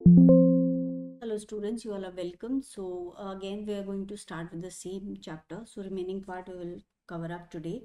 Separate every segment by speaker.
Speaker 1: Hello students, you all are welcome. So again we are going to start with the same chapter. So remaining part we will cover up today.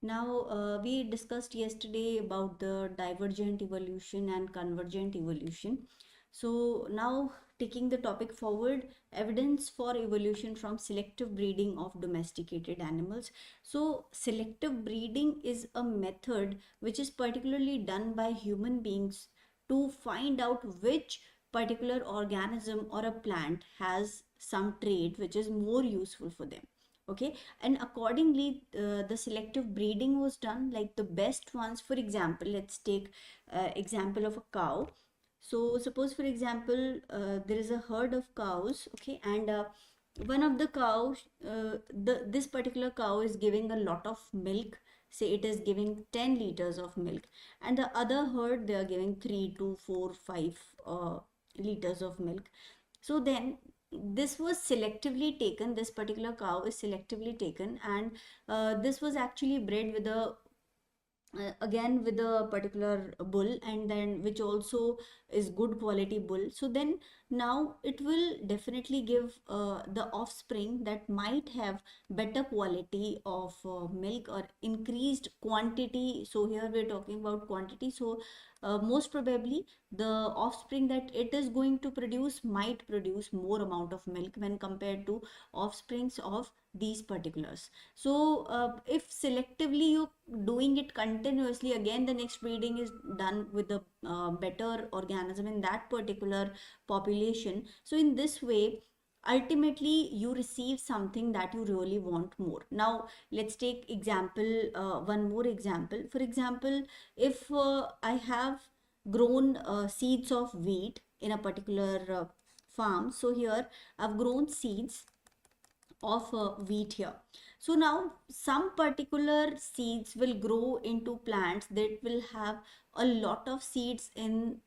Speaker 1: Now we discussed yesterday about the divergent evolution and convergent evolution. So now taking the topic forward, evidence for evolution from selective breeding of domesticated animals. So selective breeding is a method which is particularly done by human beings to find out which particular organism or a plant has some trait which is more useful for them. Okay, and accordingly the selective breeding was done, like the best ones. For example, let's take example of a cow. So suppose for example there is a herd of cows, okay, and one of the cows, this particular cow is giving a lot of milk. Say it is giving 10 liters of milk, and the other herd they are giving 3 to 4 5 liters of milk. So then this was selectively taken, this particular cow is selectively taken, and this was actually bred with a again with a particular bull, and then which also is good quality bull. So then now it will definitely give the offspring that might have better quality of milk or increased quantity. So here we're talking about quantity. So most probably the offspring that it is going to produce might produce more amount of milk when compared to offsprings of these particulars. So if selectively you doing it continuously, again the next breeding is done with the better organism in that particular population. So in this way ultimately you receive something that you really want more. Now let's take example, one more example. For example, if I have grown seeds of wheat in a particular farm. So here I've grown seeds of wheat here. So now some particular seeds will grow into plants that will have a lot of seeds in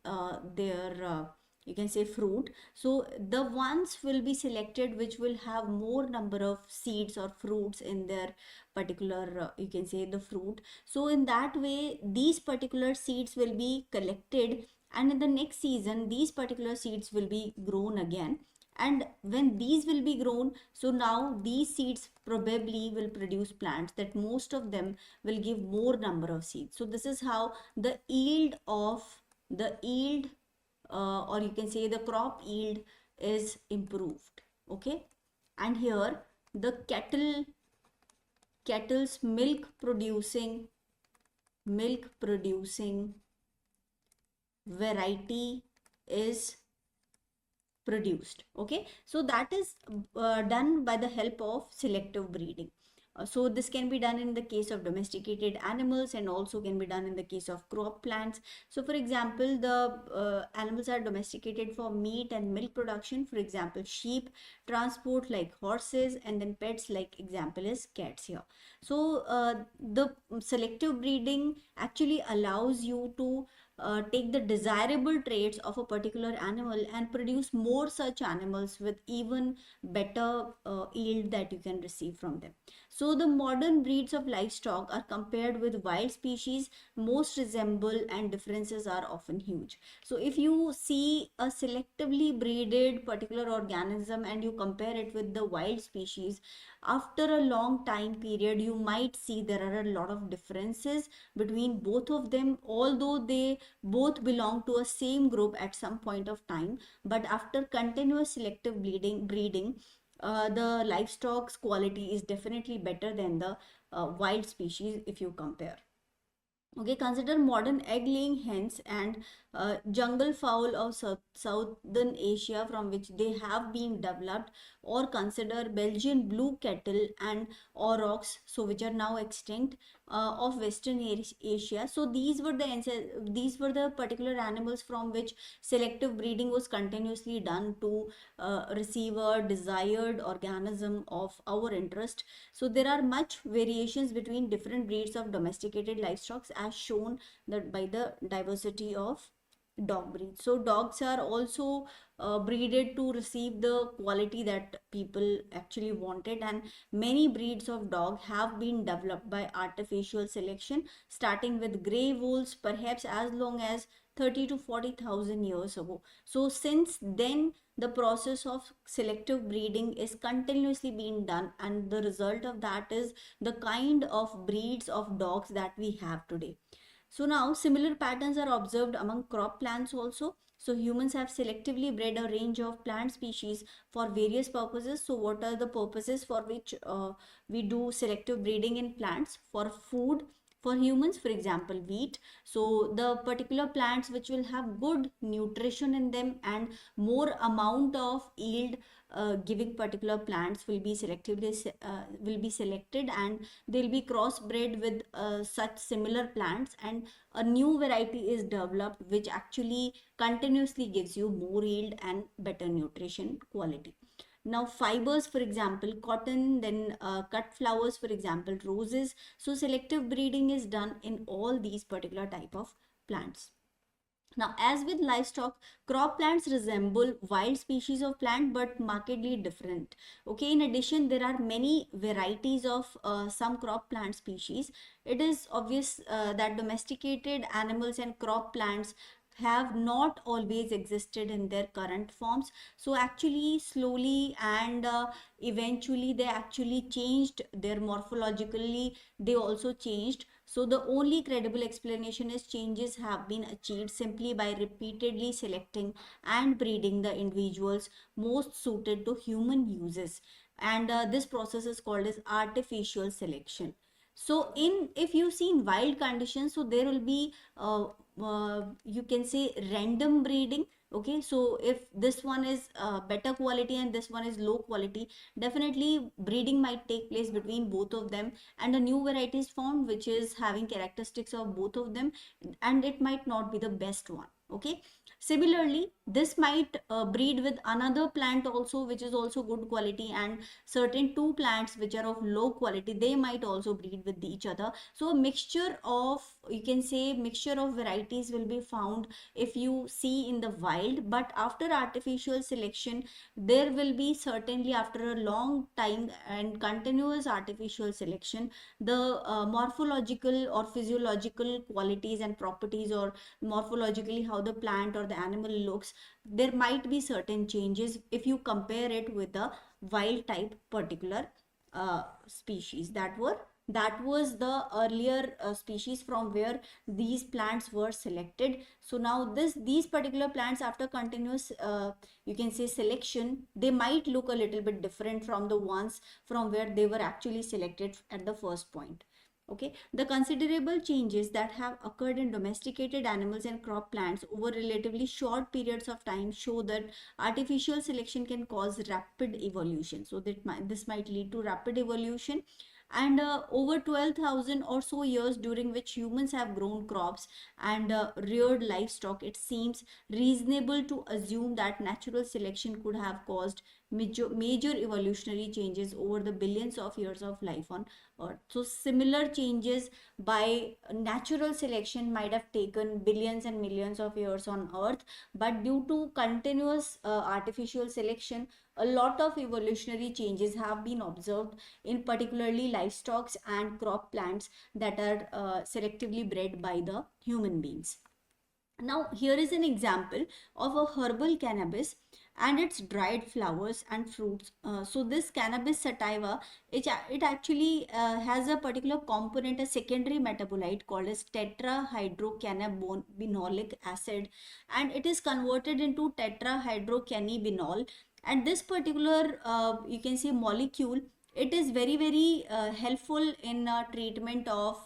Speaker 1: their you can say fruit. So the ones will be selected which will have more number of seeds or fruits in their particular you can say the fruit. So in that way these particular seeds will be collected, and in the next season these particular seeds will be grown again. And when these will be grown, so now these seeds probably will produce plants that most of them will give more number of seeds. So this is how the yield of the yield or you can say the crop yield is improved. Okay, and here the cattle's milk producing variety is produced. Okay, so that is done by the help of selective breeding. So this can be done in the case of domesticated animals and also can be done in the case of crop plants. So for example, the animals are domesticated for meat and milk production, for example sheep, transport like horses, and then pets like example is cats here. So the selective breeding actually allows you to take the desirable traits of a particular animal and produce more such animals with even better yield that you can receive from them. So the modern breeds of livestock are compared with wild species, most resemble and differences are often huge. So if you see a selectively breeded particular organism and you compare it with the wild species, after a long time period you might see there are a lot of differences between both of them, although they both belong to a same group at some point of time. But after continuous selective breeding, the livestock's quality is definitely better than the wild species if you compare. Okay, consider modern egg-laying hens and jungle fowl of southern Asia from which they have been developed, or consider Belgian blue cattle and aurochs, so which are now extinct, of Western Asia. So these were the particular animals from which selective breeding was continuously done to receive a desired organism of our interest. So there are much variations between different breeds of domesticated livestock as shown that by the diversity of dog breeds. So dogs are also breeded to receive the quality that people actually wanted, and many breeds of dog have been developed by artificial selection, starting with gray wolves perhaps as long as 30 to 40,000 years ago. So since then, the process of selective breeding is continuously being done, and the result of that is the kind of breeds of dogs that we have today. So now similar patterns are observed among crop plants also. So humans have selectively bred a range of plant species for various purposes. So what are the purposes for which we do selective breeding in plants? For food, for humans, for example, wheat. So the particular plants which will have good nutrition in them and more amount of yield giving particular plants will be selectively will be selected, and they'll be crossbred with such similar plants, and a new variety is developed which actually continuously gives you more yield and better nutrition quality. Now fibers, for example, cotton, then cut flowers, for example, roses. So selective breeding is done in all these particular type of plants. Now, as with livestock, crop plants resemble wild species of plant but markedly different. Okay, in addition, there are many varieties of some crop plant species. It is obvious that domesticated animals and crop plants have not always existed in their current forms. So actually slowly and eventually they actually changed their morphologically, they also changed. So the only credible explanation is changes have been achieved simply by repeatedly selecting and breeding the individuals most suited to human uses, and this process is called as artificial selection. So in, if you see in wild conditions, so there will be you can say random breeding. Okay, so if this one is better quality and this one is low quality, definitely breeding might take place between both of them, and a new variety is found which is having characteristics of both of them, and it might not be the best one. Okay, similarly this might breed with another plant also which is also good quality, and certain two plants which are of low quality, they might also breed with each other. So a mixture of, you can say, mixture of varieties will be found if you see in the wild, but after artificial selection there will be, certainly after a long time and continuous artificial selection, the morphological or physiological qualities and properties, or morphologically how the plant or the animal looks, there might be certain changes if you compare it with the wild type particular species that was the earlier species from where these plants were selected. So now these particular plants, after continuous you can say selection, they might look a little bit different from the ones from where they were actually selected at the first point. Okay, the considerable changes that have occurred in domesticated animals and crop plants over relatively short periods of time show that artificial selection can cause rapid evolution. So this might lead to rapid evolution, and over 12,000 or so years during which humans have grown crops and reared livestock, it seems reasonable to assume that natural selection could have caused major evolutionary changes over the billions of years of life on Earth. So similar changes by natural selection might have taken billions and millions of years on Earth, but due to continuous artificial selection, a lot of evolutionary changes have been observed in particularly livestock and crop plants that are selectively bred by the human beings. Now here is an example of a herbal cannabis and its dried flowers and fruits. So this cannabis sativa, it actually has a particular component, a secondary metabolite called as tetrahydrocannabinolic acid, and it is converted into tetrahydrocannabinol. And this particular you can say molecule, it is very helpful in treatment of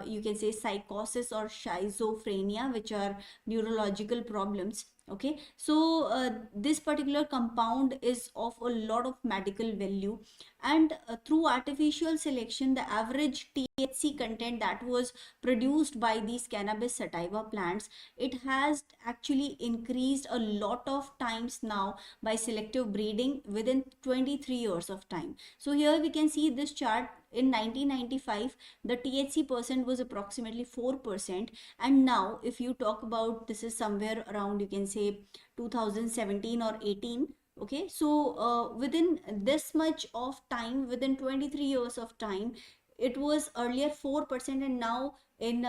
Speaker 1: you can say psychosis or schizophrenia, which are neurological problems. Okay, so this particular compound is of a lot of medical value, and through artificial selection, the average THC content that was produced by these cannabis sativa plants, it has actually increased a lot of times now by selective breeding within 23 years of time. So here we can see this chart. In 1995, the THC percent was approximately 4%, and now if you talk about, this is somewhere around, you can say 2017 or 18. Okay, so within this much of time, within 23 years of time, it was earlier 4%, and now in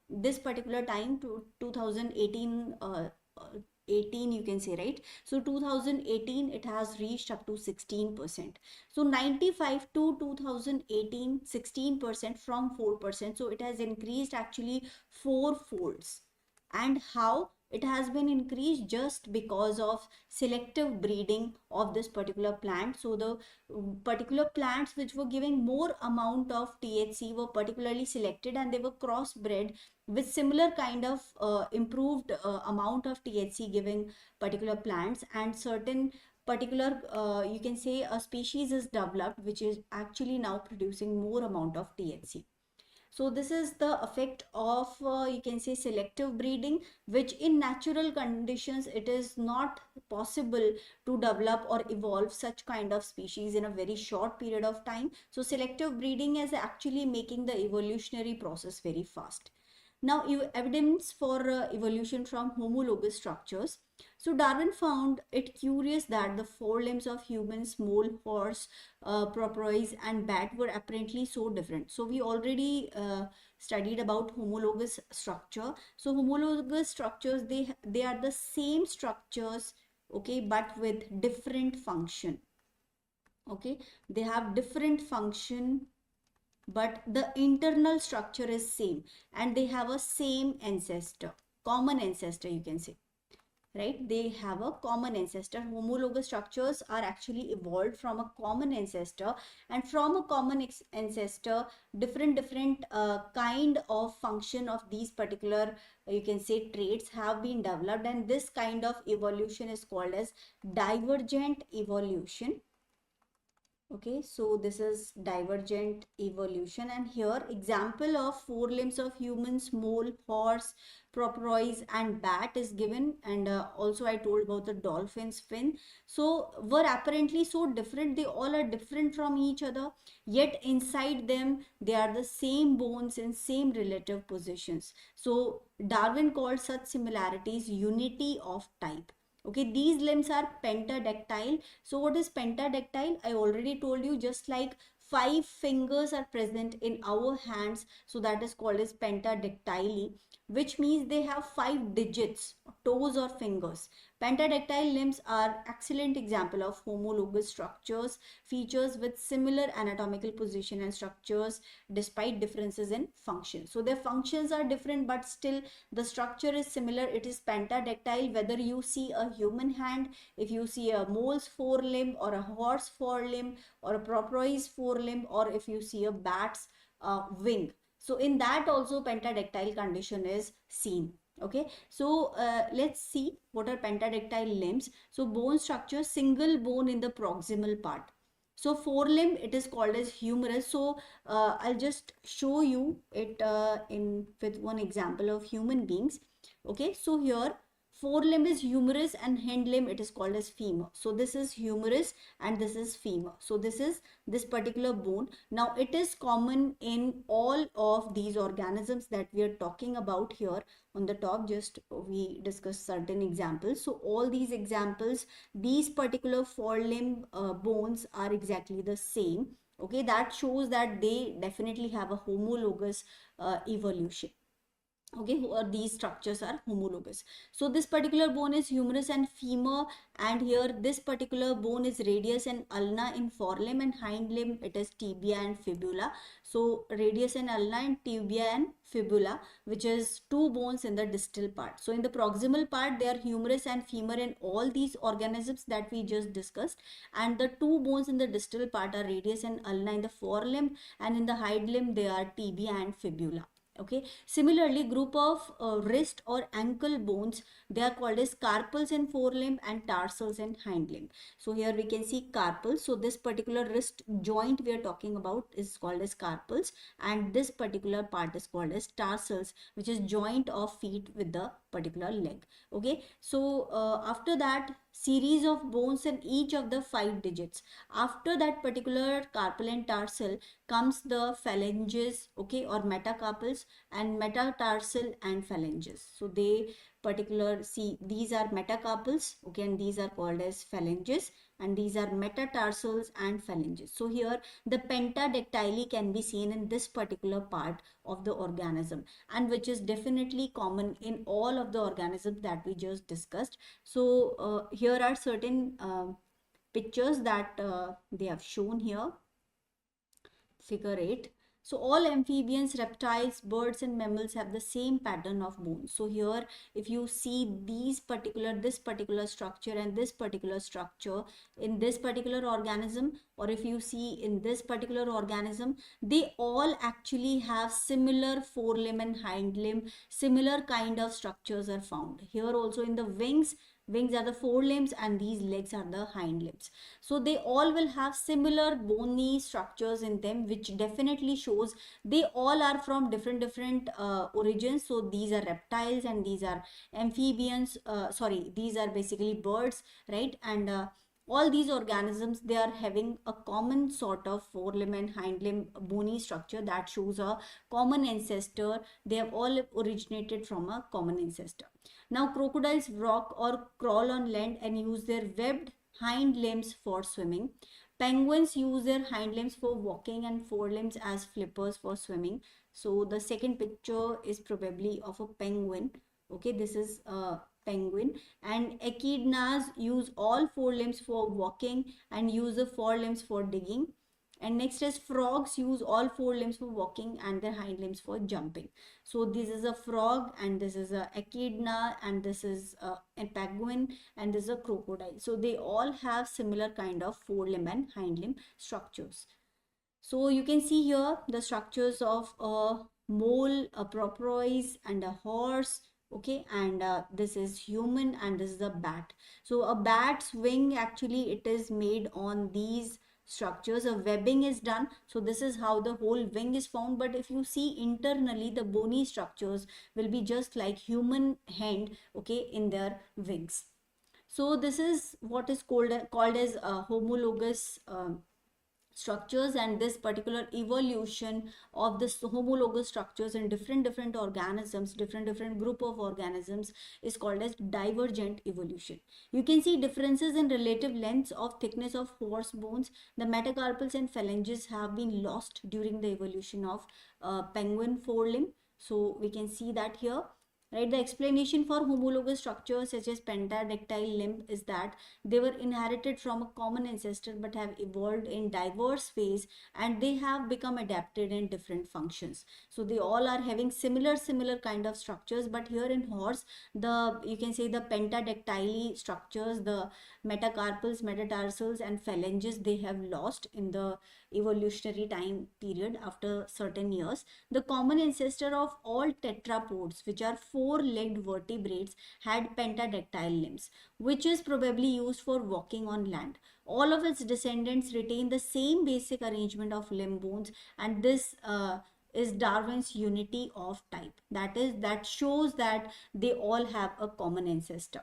Speaker 1: this particular time to 2018, 18 you can say, right? So 2018 it has reached up to 16%. So 95 to 2018, 16% from 4%. So it has increased actually four folds. And how it has been increased? Just because of selective breeding of this particular plant. So the particular plants which were giving more amount of THC were particularly selected, and they were crossbred with similar kind of improved amount of THC giving particular plants, and certain particular you can say a species is developed which is actually now producing more amount of THC. So this is the effect of you can say selective breeding, which in natural conditions it is not possible to develop or evolve such kind of species in a very short period of time. So selective breeding is actually making the evolutionary process very fast. Now, evidence for evolution from homologous structures. So Darwin found it curious that the forelimbs of humans, mole, horse, porpoise, and bat were apparently so different. So we already studied about homologous structure. So homologous structures, they are the same structures, okay, but with different function. Okay, they have different function, but the internal structure is same, and they have a same ancestor, common ancestor you can say, right? They have a common ancestor. Homologous structures are actually evolved from a common ancestor, and from a common ancestor different kind of function of these particular you can say traits have been developed, and this kind of evolution is called as divergent evolution. Okay, so this is divergent evolution, and here example of four limbs of humans, mole, horse, porpoise, and bat is given, and also I told about the dolphin's fin. So were apparently so different, they all are different from each other, yet inside them they are the same bones in same relative positions. So Darwin called such similarities unity of type. Okay, these limbs are pentadactyl. So what is pentadactyl? I already told you, just like five fingers are present in our hands, so that is called as pentadactyly, which means they have five digits, toes or fingers. Pentadactyl limbs are excellent example of homologous structures, features with similar anatomical position and structures despite differences in function. So their functions are different, but still the structure is similar. It is pentadactyl. Whether you see a human hand, if you see a mole's forelimb, or a horse forelimb, or a porpoise forelimb, or if you see a bat's wing, so in that also pentadactyl condition is seen. Okay, so let's see what are pentadactyl limbs. So bone structure, single bone in the proximal part. So forelimb, it is called as humerus. So I'll just show you it in with one example of human beings. Okay, so here forelimb is humerus, and hind limb it is called as femur. So this is humerus and this is femur. So this is this particular bone. Now it is common in all of these organisms that we are talking about here on the top. Just we discussed certain examples. So all these examples, these particular forelimb bones are exactly the same. Okay, that shows that they definitely have a homologous evolution. Okay, these structures are homologous. So this particular bone is humerus and femur, and here this particular bone is radius and ulna in forelimb, and hind limb it is tibia and fibula. So radius and ulna and tibia and fibula, which is two bones in the distal part. So in the proximal part they are humerus and femur in all these organisms that we just discussed, and the two bones in the distal part are radius and ulna in the forelimb, and in the hind limb they are tibia and fibula. Okay, similarly group of wrist or ankle bones, they are called as carpals in forelimb and tarsals in hind limb. So here we can see carpals. So this particular wrist joint we are talking about is called as carpals, and this particular part is called as tarsals, which is joint of feet with the particular leg. Okay, so after that series of bones in each of the five digits. After that particular carpal and tarsal comes the phalanges, okay, or metacarpals and metatarsal and phalanges. So they particular, see, these are metacarpals, okay, and these are called as phalanges, and these are metatarsals and phalanges. So here the pentadactyly can be seen in this particular part of the organism, and which is definitely common in all of the organisms that we just discussed. So here are certain pictures that they have shown here. Figure 8. So all amphibians, reptiles, birds and mammals have the same pattern of bones. So here if you see this particular structure and this particular structure in this particular organism, or if you see in this particular organism, they all actually have similar forelimb and hind limb, similar kind of structures are found. Here also in the wings are the forelimbs and these legs are the hind limbs. So they all will have similar bony structures in them, which definitely shows they all are from different origins. So these are reptiles and these are amphibians, sorry, these are basically birds, right? And all these organisms, they are having a common sort of forelimb and hind limb bony structure that shows a common ancestor. They have all originated from a common ancestor. Now crocodiles walk or crawl on land and use their webbed hind limbs for swimming. Penguins use their hind limbs for walking and forelimbs as flippers for swimming. So the second picture is probably of a penguin. Okay, this is a penguin. And echidnas use all four limbs for walking and use the forelimbs for digging. And next is frogs use all four limbs for walking and their hind limbs for jumping. So this is a frog and this is a echidna and this is a penguin and this is a crocodile. So they all have similar kind of forelimb and hind limb structures. So you can see here the structures of a mole, a porpoise and a horse. Okay, and this is human and this is a bat. So a bat's wing, actually it is made on these structures. A webbing is done, so this is how the whole wing is found. But if you see internally, the bony structures will be just like human hand, okay, in their wings. So this is what is called as homologous structures, and this particular evolution of this homologous structures in different organisms, different group of organisms, is called as divergent evolution. You can see differences in relative lengths of thickness of horse bones. The metacarpals and phalanges have been lost during the evolution of penguin forelimb. So we can see that here, right? The explanation for homologous structures such as pentadactyl limb is that they were inherited from a common ancestor but have evolved in diverse ways, and they have become adapted in different functions. So they all are having similar kind of structures, but here in horse, the, you can say, the pentadactyly structures, the metacarpals, metatarsals and phalanges, they have lost in the evolutionary time period after certain years. The common ancestor of all tetrapods, which are four-legged vertebrates, had pentadactyl limbs, which is probably used for walking on land. All of its descendants retain the same basic arrangement of limb bones, and this is Darwin's unity of type. That shows that they all have a common ancestor.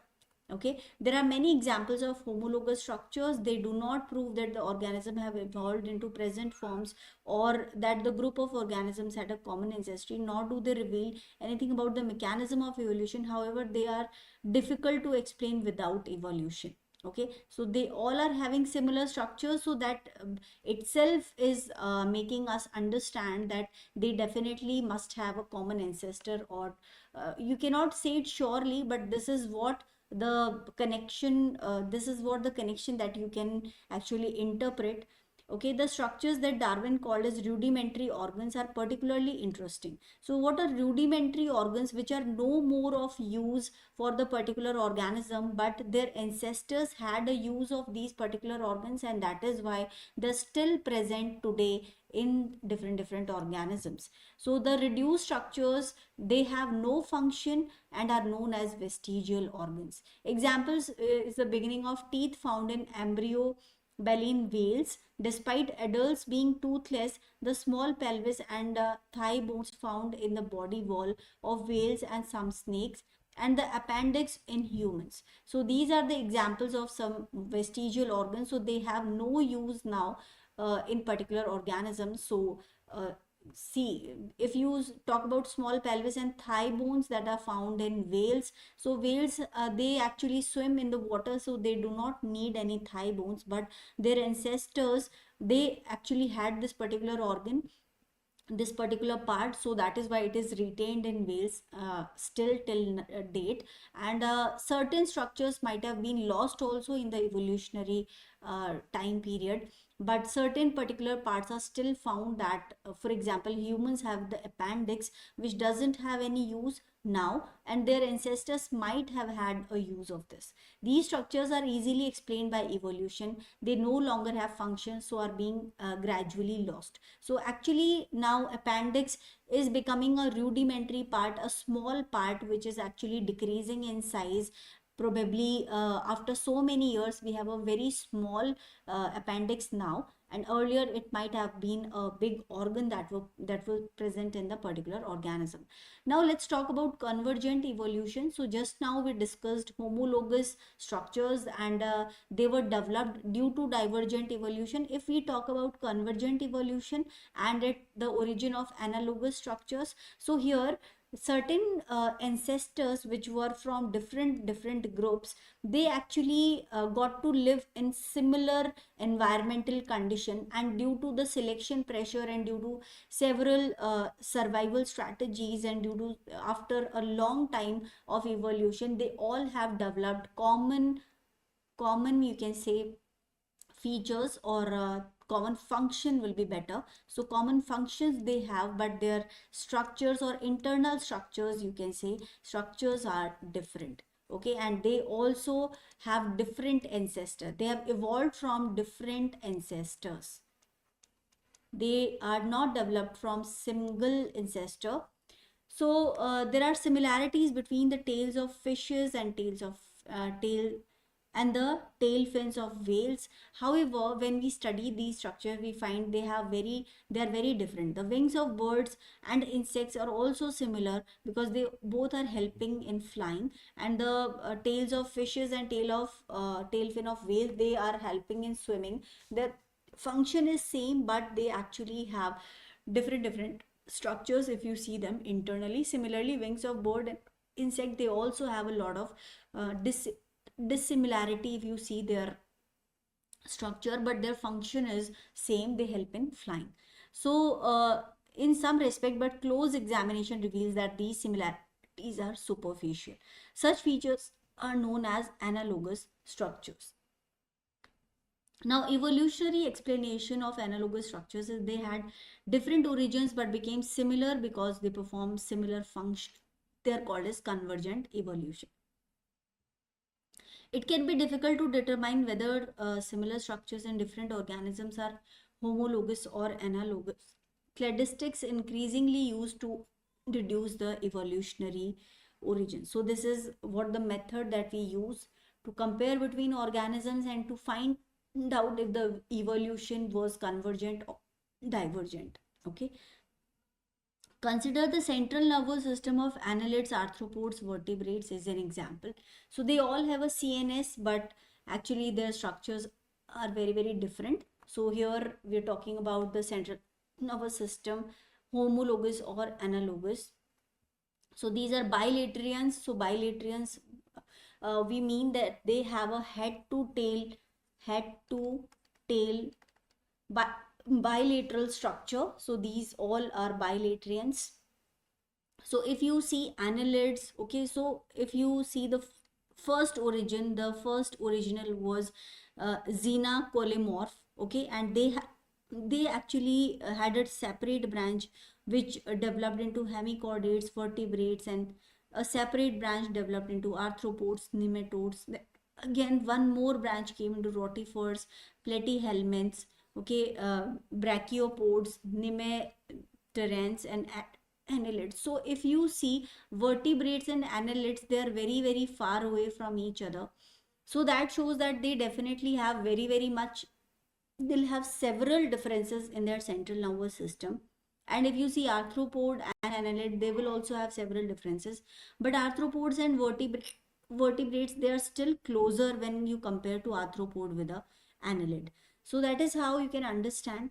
Speaker 1: Okay, there are many examples of homologous structures. They do not prove that the organism have evolved into present forms or that the group of organisms had a common ancestry, nor do they reveal anything about the mechanism of evolution. However, they are difficult to explain without evolution. Okay, so they all are having similar structures, so that itself is making us understand that they definitely must have a common ancestor, or you cannot say it surely, but this is what the connection, this is what the connection that you can actually interpret. Okay, the structures that Darwin called as rudimentary organs are particularly interesting. So what are rudimentary organs? Which are no more of use for the particular organism, but their ancestors had a use of these particular organs, and that is why they're still present today in different organisms. So the reduced structures, they have no function and are known as vestigial organs. Examples is the beginning of teeth found in embryo baleen whales. Despite adults being toothless, the small pelvis and thigh bones found in the body wall of whales and some snakes, and the appendix in humans. So these are the examples of some vestigial organs. So they have no use now in particular organisms. So see, if you talk about small pelvis and thigh bones that are found in whales, so whales, they actually swim in the water, so they do not need any thigh bones, but their ancestors, they actually had this particular organ, this particular part, so that is why it is retained in whales still till date. And certain structures might have been lost also in the evolutionary time period, but certain particular parts are still found, that for example, humans have the appendix, which doesn't have any use now, and their ancestors might have had a use of this. These structures are easily explained by evolution. They no longer have functions, so are being gradually lost. So actually now appendix is becoming a rudimentary part, a small part, which is actually decreasing in size. Probably after so many years, we have a very small appendix now, and earlier it might have been a big organ that was present in the particular organism. Now let's talk about convergent evolution. So just now we discussed homologous structures, and they were developed due to divergent evolution. If we talk about convergent evolution and at the origin of analogous structures, so here certain ancestors which were from different groups, they actually got to live in similar environmental condition, and due to the selection pressure and due to several survival strategies, and due to after a long time of evolution, they all have developed common, you can say, features, or common function will be better. So common functions they have, but their structures or internal structures, you can say, structures are different. Okay, and they also have different ancestors. They have evolved from different ancestors. They are not developed from single ancestor. So there are similarities between the tails of fishes and tail and the tail fins of whales. However, when we study these structures, we find they are very different. The wings of birds and insects are also similar because they both are helping in flying, and the tails of fishes and tail fin of whales, they are helping in swimming. The function is same, but they actually have different structures if you see them internally. Similarly, wings of bird and insect, they also have a lot of dissimilarity if you see their structure, but their function is same. They help in flying. So in some respect, but close examination reveals that these similarities are superficial. Such features are known as analogous structures. Now, evolutionary explanation of analogous structures is they had different origins but became similar because they perform similar function. They are called as convergent evolution. It can be difficult to determine whether similar structures in different organisms are homologous or analogous. Cladistics increasingly used to deduce the evolutionary origin. So this is what the method that we use to compare between organisms and to find out if the evolution was convergent or divergent. Okay. Consider the central nervous system of annelids, arthropods, vertebrates is an example. So they all have a CNS, but actually their structures are very different. So here we are talking about the central nervous system, homologous or analogous. So these are bilaterians. So bilaterians, we mean that they have a head to tail bilateral structure. So these all are bilaterians. So if you see annelids, okay, so if you see the first original was Xena coelomorph, okay, and they actually had a separate branch which developed into hemichordates, vertebrates, and a separate branch developed into arthropods, nematodes. Again, one more branch came into rotifers, platyhelminths, okay, brachiopods, nematodes, and annelids. So if you see vertebrates and annelids, they are very far away from each other. So that shows that they definitely have very much, they'll have several differences in their central nervous system. And if you see arthropod and annelid, they will also have several differences. But arthropods and vertebrates, they are still closer when you compare to arthropod with a annelid. So that is how you can understand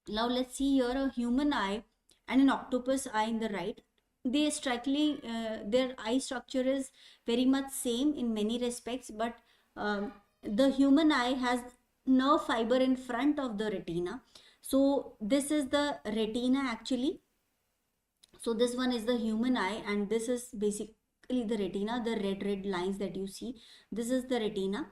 Speaker 1: Now let's see here a human eye and an octopus eye in the right. They strikingly, their eye structure is very much same in many respects, but the human eye has nerve fiber in front of the retina. So this is the retina actually. So this one is the human eye, and this is basically the retina, the red lines that you see. This is the retina.